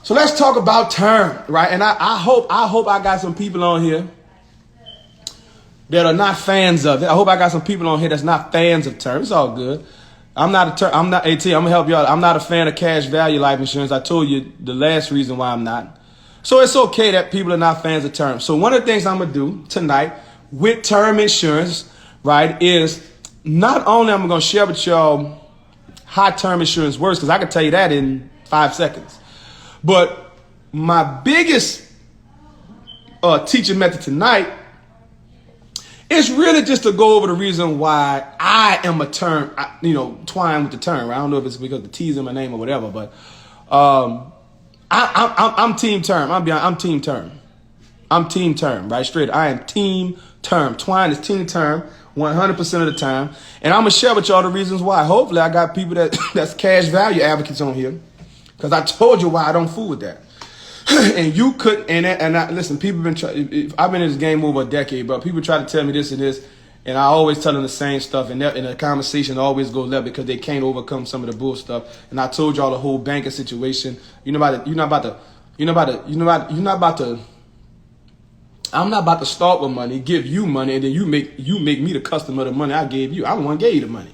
So let's talk about term, right? And I hope I got some people on here that are not fans of it. I hope I got some people on here that's not fans of term. It's all good. I'm not AT, I'm gonna help you out. I'm not a fan of cash value life insurance. I told you the last reason why I'm not. So it's okay that people are not fans of term. So one of the things I'm gonna do tonight with term insurance, right, is not only I'm gonna share with y'all how term insurance works, because I can tell you that in 5 seconds. But my biggest teaching method tonight is really just to go over the reason why I am a term, twine with the term. Right? I don't know if it's because the T's in my name or whatever, but I'm team term. I'm team term. I'm team term, right? Straight. I am team term. Twine is team term 100% of the time. And I'm going to share with y'all the reasons why. Hopefully I got people that's cash value advocates on here, because I told you why I don't fool with that. And you could, listen, people been I've been in this game over a decade, but people try to tell me this and this, and I always tell them the same stuff, and the conversation always goes left because they can't overcome some of the bull stuff. And I told y'all the whole banking situation. I'm not about to start with money, give you money, and then you make me the customer of the money I gave you. I'm the one who gave you the money.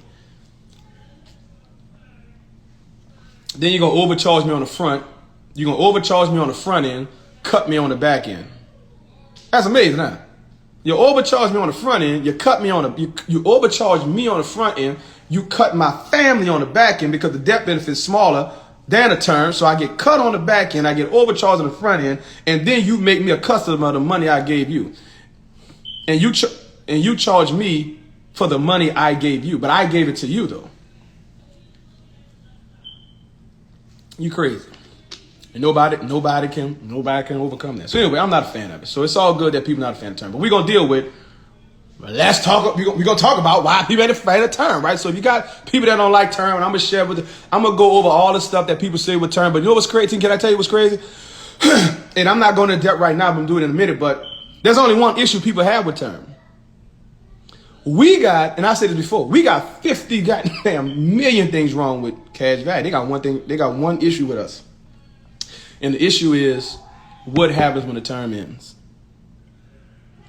Then you're gonna overcharge me on the front. You're going to overcharge me on the front end, cut me on the back end. That's amazing, huh? You overcharge me on the front end, you overcharge me on the front end, you cut my family on the back end because the death benefit is smaller than a term, so I get cut on the back end, I get overcharged on the front end, and then you make me a customer of the money I gave you. And you charge me for the money I gave you, but I gave it to you though. You crazy. And nobody can overcome that. So anyway, I'm not a fan of it. So it's all good that people are not a fan of term. But we're gonna deal with. We're gonna talk about why people ain't a fan of term, right? So if you got people that don't like term, and I'm gonna go over all the stuff that people say with term. But you know what's crazy? Can I tell you what's crazy? And I'm not going into depth right now, but I'm doing it in a minute. But there's only one issue people have with term. We got, and I said this before, we got 50 goddamn million things wrong with cash value. They got one thing. They got one issue with us. And the issue is what happens when the term ends.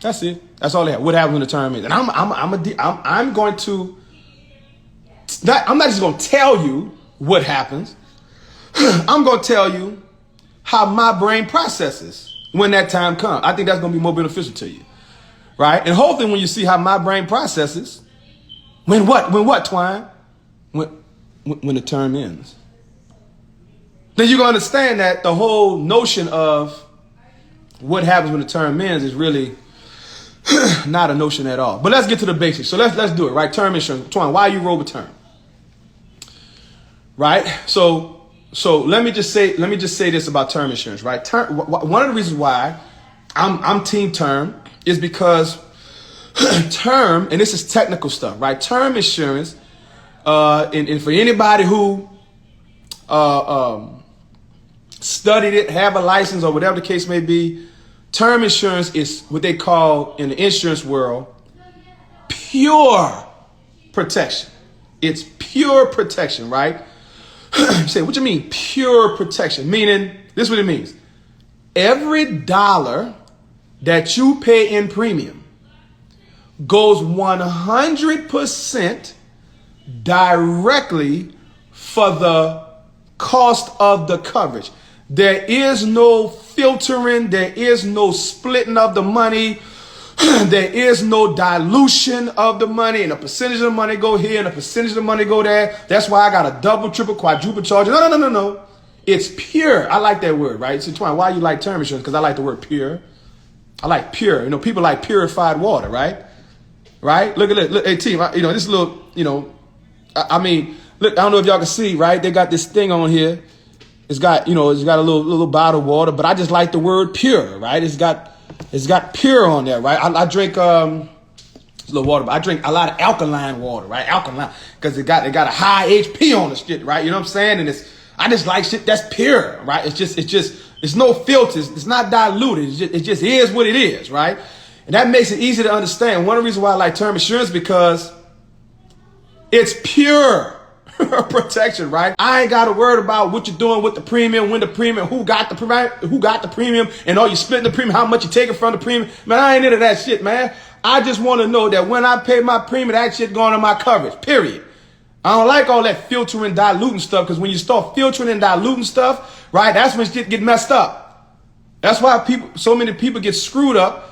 That's it. That's all they have. What happens when the term ends? And I'm not just going to tell you what happens. I'm going to tell you how my brain processes when that time comes. I think that's going to be more beneficial to you. Right? And hopefully when you see how my brain processes, when what, Twine? When the term ends. Then you're going to understand that the whole notion of what happens when the term ends is really not a notion at all. But let's get to the basics. So let's do it, right? Term insurance. Twine, why you roll with term? Right? So let me just say this about term insurance, right? One of the reasons why I'm team term is because term, and this is technical stuff, right? Term insurance, and for anybody who studied it, have a license, or whatever the case may be, term insurance is what they call in the insurance world pure protection. It's pure protection, right? You say, what do you mean pure protection? Meaning, this is what it means. Every dollar that you pay in premium goes 100% directly for the cost of the coverage. There is no filtering. There is no splitting of the money. There is no dilution of the money, and a percentage of the money go here and a percentage of the money go there. That's why I got a double, triple, quadruple charge. No. It's pure. I like that word, right? So, Twine, why you like term insurance? Because I like the word pure. I like pure. You know, people like purified water, right? Right? Look at it. Look, hey, team, this little, I mean, look, I don't know if y'all can see, right? They got this thing on here. It's got a little bottle of water, but I just like the word pure, right? It's got pure on there, right? I drink a little water, but I drink a lot of alkaline water, right? Alkaline, because it got a high HP on the shit, right? You know what I'm saying? And I just like shit that's pure, right? It's no filters. It's not diluted. It just is what it is, right? And that makes it easy to understand. One of the reasons why I like term insurance because it's pure. protection, right? I ain't got to worry about what you're doing with the premium, when the premium, who got the premium, and are you splitting the premium, how much you taking from the premium. Man, I ain't into that shit, man. I just want to know that when I pay my premium, that shit going on my coverage, period. I don't like all that filtering, diluting stuff, because when you start filtering and diluting stuff, right, that's when shit get messed up. That's why so many people get screwed up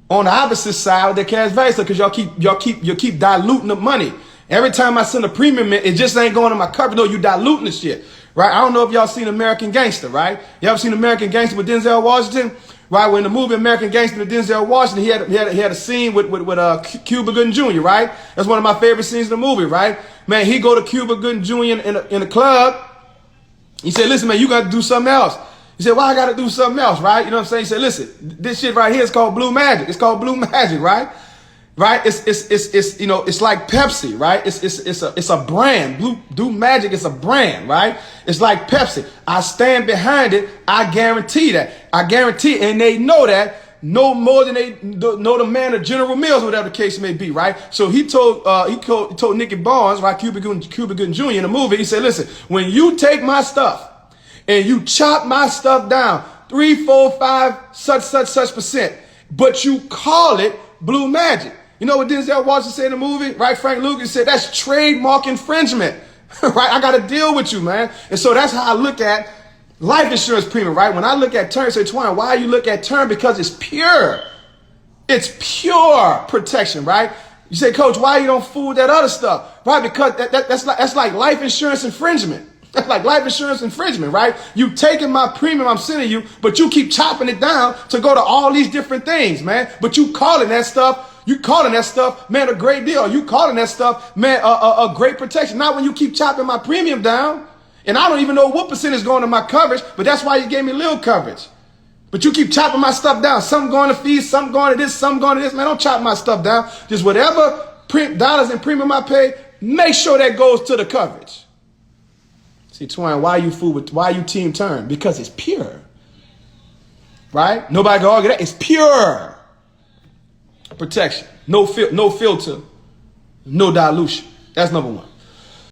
on the opposite side of their cash value stuff, because y'all keep diluting the money. Every time I send a premium in, it just ain't going to my coverage. No, you diluting the shit, right? I don't know if y'all seen American Gangster, right? You ever seen American Gangster with Denzel Washington? Right, when the movie American Gangster with Denzel Washington, he had a scene with Cuba Gooding Jr., right? That's one of my favorite scenes in the movie, right? Man, he go to Cuba Gooding Jr. in a club. He said, listen, man, you got to do something else. He said, why I got to do something else, right? You know what I'm saying? He said, listen, this shit right here is called blue magic. It's called blue magic, right? Right? It's you know, it's like Pepsi, right? It's a brand. Blue Magic is a brand, right? It's like Pepsi. I stand behind it. I guarantee that. I guarantee, and they know that no more than they know the man of General Mills, whatever the case may be, right? So he told Nicky Barnes, right, Cuba Gooding Jr. in the movie, he said, listen, when you take my stuff and you chop my stuff down 3, 4, 5, such percent, but you call it blue magic. You know what Denzel Washington said in the movie, right? Frank Lucas said, that's trademark infringement, right? I got to deal with you, man. And so that's how I look at life insurance premium, right? When I look at term, say, Twine, why you look at term? Because it's pure. It's pure protection, right? You say, Coach, why you don't fool that other stuff? Right? Because that's like life insurance infringement. That's like life insurance infringement, right? You taking my premium I'm sending you, but you keep chopping it down to go to all these different things, man. But you calling that stuff, man, a great deal. You calling that stuff, man, a great protection. Not when you keep chopping my premium down. And I don't even know what percent is going to my coverage, but that's why you gave me little coverage. But you keep chopping my stuff down. Some going to fees, some going to this, some going to this. Man, don't chop my stuff down. Just whatever dollars in premium I pay, make sure that goes to the coverage. See, Twine, why you team term? Because it's pure. Right? Nobody can argue that. It's pure protection. No filter. No dilution. That's number one.